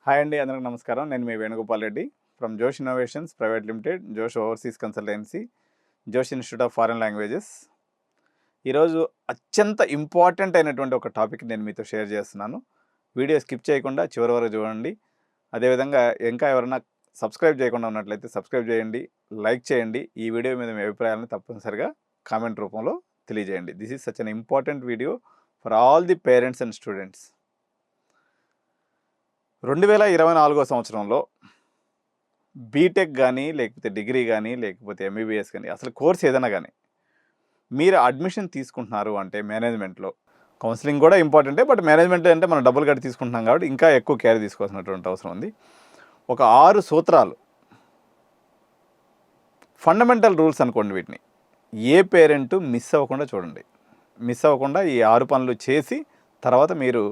Hi అండి, అందరికీ నమస్కారం. నేను మీ వేణుగోపాల్ రెడ్డి ఫ్రమ్ జోష్ ఇన్నోవేషన్స్ ప్రైవేట్ లిమిటెడ్, జోష్ ఓవర్సీస్ కన్సల్టెన్సీ, జోష్ ఇన్స్టిట్యూట్ ఆఫ్ ఫారెన్ లాంగ్వేజెస్. ఈరోజు అత్యంత ఇంపార్టెంట్ అయినటువంటి ఒక టాపిక్ నేను మీతో షేర్ చేస్తున్నాను. వీడియో స్కిప్ చేయకుండా చివరి వరకు చూడండి. అదేవిధంగా ఇంకా ఎవరైనా సబ్స్క్రైబ్ చేయకుండా ఉన్నట్లయితే సబ్స్క్రైబ్ చేయండి, లైక్ చేయండి. ఈ వీడియో మీద మీ అభిప్రాయాలను తప్పనిసరిగా కామెంట్ రూపంలో తెలియజేయండి. This is such an important video for all the parents and students. 2024 సంవత్సరంలో బీటెక్ కానీ, లేకపోతే డిగ్రీ కానీ, లేకపోతే ఎంబీబీఎస్ కానీ, అసలు కోర్స్ ఏదైనా కానీ మీరు అడ్మిషన్ తీసుకుంటున్నారు అంటే మేనేజ్మెంట్లో, కౌన్సిలింగ్ కూడా ఇంపార్టెంటే, బట్ మేనేజ్మెంట్ అంటే మనం డబ్బులు కట్టి తీసుకుంటున్నాం కాబట్టి ఇంకా ఎక్కువ కేర్ తీసుకోవాల్సినటువంటి అవసరం ఉంది. ఒక 6 సూత్రాలు, ఫండమెంటల్ రూల్స్ అనుకోండి వీటిని. ఏ పేరెంట్ మిస్ అవ్వకుండా చూడండి. మిస్ అవ్వకుండా ఈ 6 పనులు చేసి తర్వాత మీరు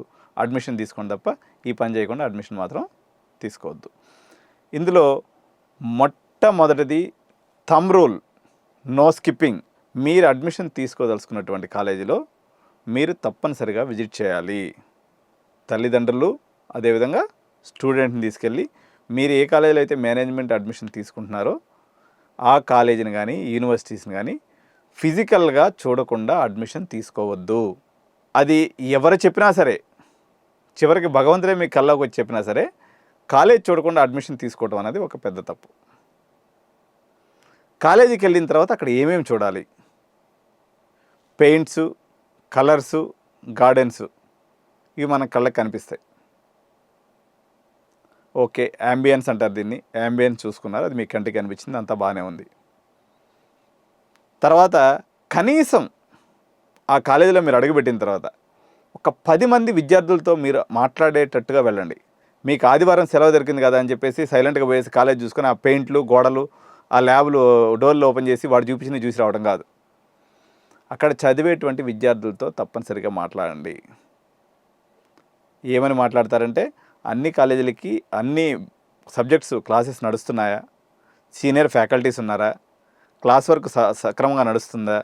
అడ్మిషన్ తీసుకోండి తప్ప ఈ పని చేయకుండా అడ్మిషన్ మాత్రం తీసుకోవద్దు. ఇందులో మొట్టమొదటిది థంబ్ రూల్, నో స్కిప్పింగ్. మీరు అడ్మిషన్ తీసుకోదలుచుకున్నటువంటి కాలేజీలో మీరు తప్పనిసరిగా విజిట్ చేయాలి. తల్లిదండ్రులు అదేవిధంగా స్టూడెంట్ని తీసుకెళ్ళి మీరు ఏ కాలేజీలో అయితే మేనేజ్మెంట్ అడ్మిషన్ తీసుకుంటున్నారో ఆ కాలేజీని కానీ యూనివర్సిటీస్ని కానీ ఫిజికల్గా చూడకుండా అడ్మిషన్ తీసుకోవద్దు. అది ఎవరు చెప్పినా సరే, చివరికి భగవంతుడే మీ కల్లోకి వచ్చి చెప్పినా సరే, కాలేజ్ చూడకుండా అడ్మిషన్ తీసుకోవడం అనేది ఒక పెద్ద తప్పు. కాలేజీకి వెళ్ళిన తర్వాత అక్కడ ఏమేమి చూడాలి? పెయింట్స్, కలర్సు, గార్డెన్స్, ఇవి మన కళ్ళకి కనిపిస్తాయి. ఓకే, యాంబియన్స్ అంటారు దీన్ని. యాంబియన్స్ చూసుకున్నారు, అది మీ కంటికి కనిపించింది, అంతా బాగానే ఉంది. తర్వాత కనీసం ఆ కాలేజీలో మీరు అడుగుపెట్టిన తర్వాత ఒక 10 మంది విద్యార్థులతో మీరు మాట్లాడేటట్టుగా వెళ్ళండి. మీకు ఆదివారం సెలవు దొరికింది కదా అని చెప్పేసి సైలెంట్గా పోయేసి కాలేజ్ చూసుకొని ఆ పెయింట్లు, గోడలు, ఆ ల్యాబ్లు డోర్లు ఓపెన్ చేసి వాడు చూసి రావడం కాదు. అక్కడ చదివేటువంటి విద్యార్థులతో తప్పనిసరిగా మాట్లాడండి. ఏమని మాట్లాడతారంటే, అన్ని కాలేజీలకి అన్ని సబ్జెక్ట్స్ క్లాసెస్ నడుస్తున్నాయా, సీనియర్ ఫ్యాకల్టీస్ ఉన్నారా, క్లాస్ వర్క్ సక్రమంగా నడుస్తుందా,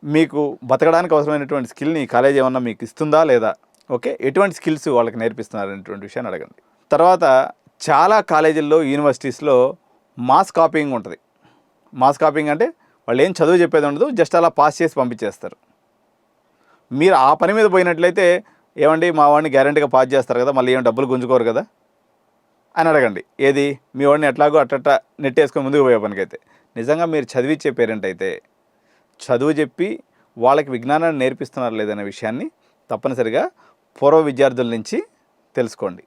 మీకు బతకడానికి అవసరమైనటువంటి స్కిల్ని కాలేజ్ ఏమన్నా మీకు ఇస్తుందా లేదా, ఓకే, ఎటువంటి స్కిల్స్ వాళ్ళకి నేర్పిస్తున్నారు అనేటువంటి విషయాన్ని అడగండి. తర్వాత చాలా కాలేజీల్లో, యూనివర్సిటీస్లో మాస్ కాపీయింగ్ ఉంటుంది. మాస్ కాపీయింగ్ అంటే వాళ్ళు ఏం చదువు చెప్పేది ఉండదు, జస్ట్ అలా పాస్ చేసి పంపించేస్తారు. మీరు ఆ పని మీద పోయినట్లయితే, ఏమండి మా వాడిని గ్యారెంటీగా పాస్ చేస్తారు కదా, మళ్ళీ ఏం డబ్బులు గుంజుకోరు కదా అని అడగండి. ఏది, మీ వాడిని ఎట్లాగో అట్ట నెట్టేసుకొని ముందుకు పోయే పనికైతే. నిజంగా మీరు చదివిచ్చే పేరెంట్ అయితే చదువు చెప్పి వాళ్ళకి విజ్ఞానాన్ని నేర్పిస్తున్నారు లేదనే విషయాన్ని తప్పనిసరిగా పూర్వ విద్యార్థుల నుంచి తెలుసుకోండి.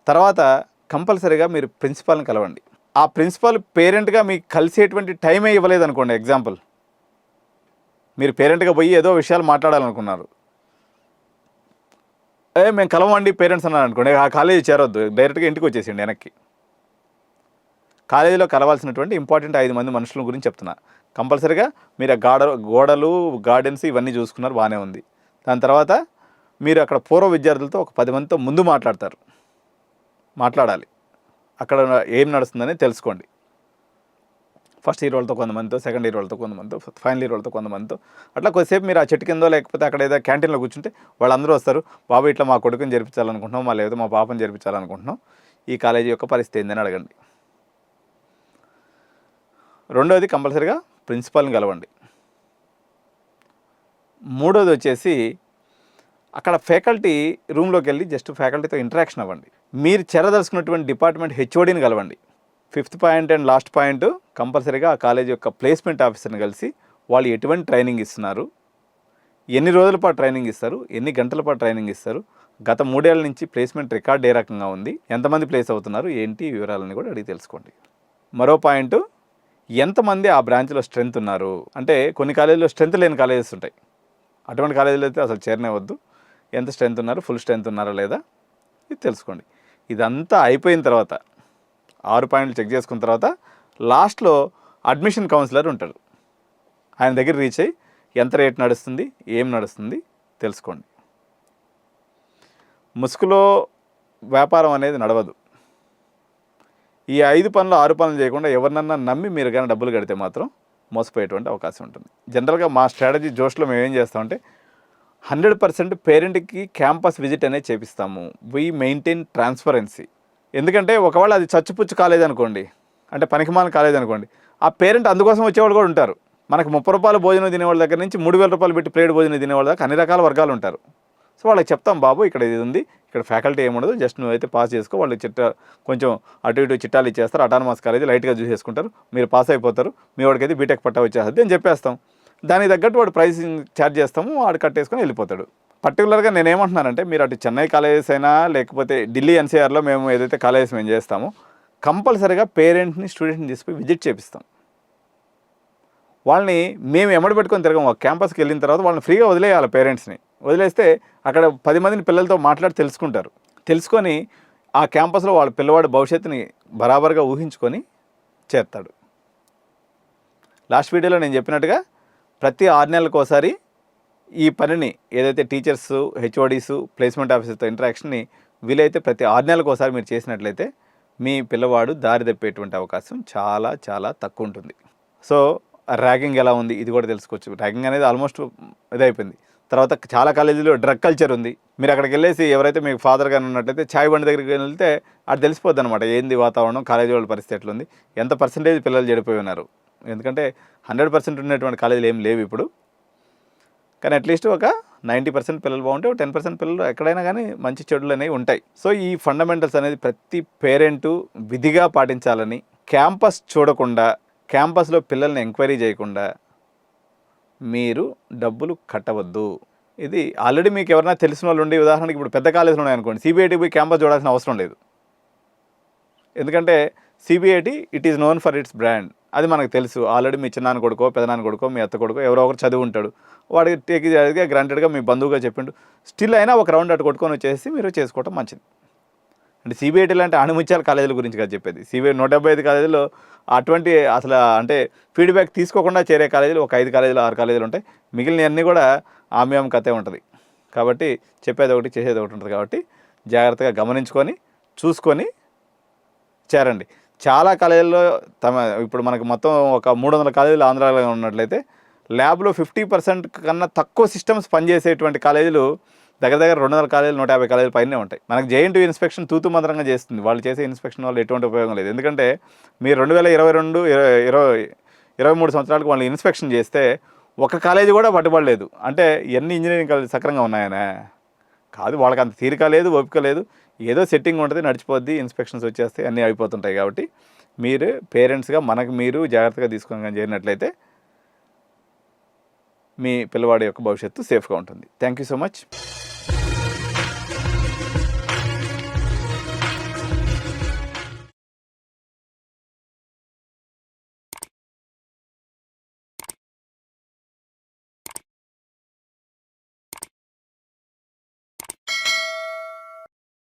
తర్వాత కంపల్సరీగా మీరు ప్రిన్సిపాల్ని కలవండి. ఆ ప్రిన్సిపాల్ పేరెంట్గా మీకు కలిసేటువంటి టైమే ఇవ్వలేదు అనుకోండి. ఎగ్జాంపుల్, మీరు పేరెంట్గా పోయి ఏదో విషయాలు మాట్లాడాలనుకున్నారు, మేము కలవండి పేరెంట్స్ అన్నారు అనుకోండి, ఆ కాలేజీ చేరొద్దు, డైరెక్ట్గా ఇంటికి వచ్చేసిండి వెనక్కి. కాలేజీలో కలవాల్సినటువంటి ఇంపార్టెంట్ 5 మంది మనుషుల గురించి చెప్తున్నా. కంపల్సరీగా మీరు ఆ గోడలు, గార్డెన్స్ ఇవన్నీ చూసుకున్నారు, బాగానే ఉంది. దాని తర్వాత మీరు అక్కడ పూర్వ విద్యార్థులతో ఒక 10 మందితో ముందు మాట్లాడాలి. అక్కడ ఏం నడుస్తుందని తెలుసుకోండి. ఫస్ట్ ఇయర్ వాళ్ళతో కొంతమందితో, సెకండ్ ఇయర్ వాళ్ళతో కొంతమందితో, ఫైనల్ ఇయర్ వాళ్ళతో కొంతమందితో, అట్లా కొద్దిసేపు మీరు ఆ చెట్టు కిందో లేకపోతే అక్కడ ఏదో క్యాంటీన్లో కూర్చుంటే వాళ్ళందరూ వస్తారు. బాబు ఇట్లా మా కొడుకుని జరిపించాలనుకుంటున్నాం, మా లేదా మా పాపని జరిపించాలనుకుంటున్నాం, ఈ కాలేజీ యొక్క పరిస్థితి ఏందని అడగండి. రెండోది కంపల్సరీగా ప్రిన్సిపాల్ని కలవండి. మూడోది వచ్చేసి అక్కడ ఫ్యాకల్టీ రూమ్లోకి వెళ్ళి జస్ట్ ఫ్యాకల్టీతో ఇంటరాక్షన్ అవ్వండి. మీరు చేరదలుచుకున్నటువంటి డిపార్ట్మెంట్ హెచ్ఓడిని కలవండి. 5th point and last point, కంపల్సరీగా ఆ కాలేజ్ యొక్క ప్లేస్మెంట్ ఆఫీసర్ని కలిసి వాళ్ళు ఎటువంటి ట్రైనింగ్ ఇస్తున్నారు, ఎన్ని రోజుల పాటు ట్రైనింగ్ ఇస్తారు, ఎన్ని గంటల పాటు ట్రైనింగ్ ఇస్తారు, గత 3 ఏళ్ల నుంచి ప్లేస్మెంట్ రికార్డ్ ఏ రకంగా ఉంది, ఎంతమంది ప్లేస్ అవుతున్నారు, ఏంటి వివరాలని కూడా అడిగి తెలుసుకోండి. మరో పాయింట్, ఎంతమంది ఆ బ్రాంచ్లో స్ట్రెంత్ ఉన్నారు. అంటే కొన్ని కాలేజీలో స్ట్రెంత్ లేని కాలేజెస్ ఉంటాయి. అటువంటి కాలేజీలో అయితే అసలు చేరనేవద్దు. ఎంత స్ట్రెంత్ ఉన్నారు, ఫుల్ స్ట్రెంత్ ఉన్నారా లేదా ఇది తెలుసుకోండి. ఇదంతా అయిపోయిన తర్వాత 6 పాయింట్లు చెక్ చేసుకున్న తర్వాత లాస్ట్లో అడ్మిషన్ కౌన్సిలర్ ఉంటాడు. ఆయన దగ్గర రీచ్ అయ్యి ఎంత రేట్ నడుస్తుంది, ఏం నడుస్తుంది తెలుసుకోండి. ముసుగులో వ్యాపారం అనేది నడవదు. ఈ 5 పనులు 6 పనులు చేయకుండా ఎవరినన్నా నమ్మి మీరు కానీ డబ్బులు కడితే మాత్రం మోసపోయేటువంటి అవకాశం ఉంటుంది. జనరల్గా మా స్ట్రాటజీ జోష్లో మేము ఏం చేస్తామంటే 100% పేరెంట్కి క్యాంపస్ విజిట్ అనేది చేపిస్తాము. We maintain transparency. ఎందుకంటే ఒకవేళ అది చచ్చుపుచ్చు కాలేజ్ అనుకోండి, అంటే పనికిమాలిన కాలేజ్ అనుకోండి, ఆ పేరెంట్ అందుకోసం వచ్చేవాళ్ళు కూడా ఉంటారు. మనకు ₹30 భోజనం తినేవాళ్ళ దగ్గర నుంచి ₹3000 పెట్టి ప్లేట్ భోజనం తినేవాళ్ళ దాకా అన్ని రకాల వర్గాలు ఉంటారు. సో వాళ్ళకి చెప్తాం, బాబు ఇక్కడ ఇది ఉంది, ఇక్కడ ఫ్యాకల్టీ ఏముండదు, జస్ట్ నువ్వైతే పాస్ చేసుకో, వాళ్ళు కొంచెం అటు ఇటు చిట్టాలు ఇచ్చేస్తారు, అటానమస్ కాలేజ్ లైట్గా చూసేసుకుంటారు, మీరు పాస్ అయిపోతారు, మీ వాడికైతే బీటెక్ పట్టా వచ్చేస్తుంది అని చెప్పేస్తాం. దానికి తగ్గట్టు వాడు ప్రైసింగ్ ఛార్జ్ చేస్తాము, వాడు కట్టేసుకొని వెళ్ళిపోతాడు. పర్టికులర్గా నేనేమంటున్నానంటే, మీరు అటు చెన్నై కాలేజెస్ అయినా లేకపోతే ఢిల్లీ ఎన్సీఆర్లో మేము ఏదైతే కాలేజెస్ మేము చేస్తామో కంపల్సరీగా పేరెంట్ని స్టూడెంట్ని తీసుకుని విజిట్ చేపిస్తాం. వాళ్ళని మేము ఎమ్మడి పెట్టుకొని తిరగం. క్యాంపస్కి వెళ్ళిన తర్వాత వాళ్ళని ఫ్రీగా వదిలేయాలి. పేరెంట్స్ని వదిలేస్తే అక్కడ 10 మందిని పిల్లలతో మాట్లాడి తెలుసుకుంటారు. తెలుసుకొని ఆ క్యాంపస్లో వాళ్ళ పిల్లవాడి భవిష్యత్తుని బరాబర్గా ఊహించుకొని చేస్తాడు. లాస్ట్ వీడియోలో నేను చెప్పినట్టుగా ప్రతి 6 నెలలకు ఒకసారి ఈ పనిని ఏదైతే టీచర్స్, హెచ్ఓడీస్, ప్లేస్మెంట్ ఆఫీసర్తో ఇంటరాక్షన్ని వీలైతే ప్రతి 6 నెలలకు ఒకసారి మీరు చేసినట్లయితే మీ పిల్లవాడు దారి తప్పేటువంటి అవకాశం చాలా చాలా తక్కువ ఉంటుంది. సో ర్యాగింగ్ ఎలా ఉంది ఇది కూడా తెలుసుకోవచ్చు. ర్యాగింగ్ అనేది ఆల్మోస్ట్ ఇదైపోయింది. తర్వాత చాలా కాలేజీలో డ్రగ్ కల్చర్ ఉంది. మీరు అక్కడికి వెళ్ళేసి ఎవరైతే మీకు ఫాదర్ కానీ ఉన్నట్లయితే ఛాయ్ బండి దగ్గరికి వెళ్తే అది తెలిసిపోద్ది అనమాట, ఏంది వాతావరణం, కాలేజీ వాళ్ళ పరిస్థితి ఎట్లుంది, ఎంత పర్సెంటేజ్ పిల్లలు చెడిపోయి ఉన్నారు. ఎందుకంటే 100% ఉన్నటువంటి కాలేజీలు ఏం లేవు ఇప్పుడు. కానీ అట్లీస్ట్ ఒక 90% పిల్లలు బాగుంటే 10% పిల్లలు ఎక్కడైనా కానీ మంచి చెడులు అనేవి ఉంటాయి. సో ఈ ఫండమెంటల్స్ అనేది ప్రతి పేరెంటు విధిగా పాటించాలని, క్యాంపస్ చూడకుండా, క్యాంపస్లో పిల్లల్ని ఎంక్వైరీ చేయకుండా మీరు డబ్బులు కట్టవద్దు. ఇది ఆల్రెడీ మీకు ఎవరైనా తెలిసిన వాళ్ళు ఉండి, ఉదాహరణకి ఇప్పుడు పెద్ద కాలేజీలు ఉన్నాయనుకోండి, సిబిఐటి పోయి క్యాంపస్ చూడాల్సిన అవసరం లేదు. ఎందుకంటే CBIT it is known for it's brand. అది మనకు తెలుసు. ఆల్రెడీ మీ చిన్నాన్న కొడుకో, పెదనాన్న కొడుకో, మీ అత్త కొడుకో ఎవరో ఒకరు చదివి ఉంటాడు, వాడికి టేక్ గ్రాంటెడ్గా మీ బంధువుగా చెప్పిండు, స్టిల్ అయినా ఒక రౌండ్ అటు కొట్టుకొని వచ్చేసి మీరు చేసుకోవటం మంచిది. అంటే సిబిఐటీ లాంటి ఆణిముత్యాల కాలేజీల గురించి కదా చెప్పేది. సిబిఐ 175 కాలేజీలో అటువంటి అసలు అంటే ఫీడ్బ్యాక్ తీసుకోకుండా చేరే కాలేజీలు ఒక 5 కాలేజీలు 6 కాలేజీలు ఉంటాయి. మిగిలినవన్నీ కూడా ఆమ్యాం కథే ఉంటుంది. కాబట్టి చెప్పేది ఒకటి చేసేది ఒకటి ఉంటుంది. కాబట్టి జాగ్రత్తగా గమనించుకొని చూసుకొని చేరండి. చాలా కాలేజీల్లో ఇప్పుడు మనకు మొత్తం ఒక 300 కాలేజీలు ఆంధ్రాలో ఉన్నట్లయితే ల్యాబ్లో 50% కన్నా తక్కువ సిస్టమ్స్ పనిచేసేటువంటి కాలేజీలు దగ్గర 200 కాలేజీలు 150 కాలేజీల పైనే ఉంటాయి. మనకు జేఎన్టీ ఇన్స్పెక్షన్ తూతు మంత్రంగా చేస్తుంది. వాళ్ళు చేసే ఇన్స్పెక్షన్ వల్ల ఎటువంటి ఉపయోగం లేదు. ఎందుకంటే మీరు 2022-23 సంవత్సరాలకు వాళ్ళు ఇన్స్పెక్షన్ చేస్తే ఒక కాలేజీ కూడా పట్టుబడలేదు. అంటే ఎన్ని ఇంజనీరింగ్ కాలేజీ సక్రంగా ఉన్నాయనే కాదు, వాళ్ళకి అంత తీరిక లేదు, ఓపిక లేదు. ఏదో సెట్టింగ్ ఉంటుంది, నడిచిపోద్ది, ఇన్స్పెక్షన్స్ వచ్చేస్తాయి, అన్నీ అయిపోతుంటాయి. కాబట్టి మీరు పేరెంట్స్గా మనకు మీరు జాగ్రత్తగా తీసుకొని చేరినట్లయితే మీ పిల్లవాడి యొక్క భవిష్యత్తు సేఫ్గా ఉంటుంది. Thank you so much.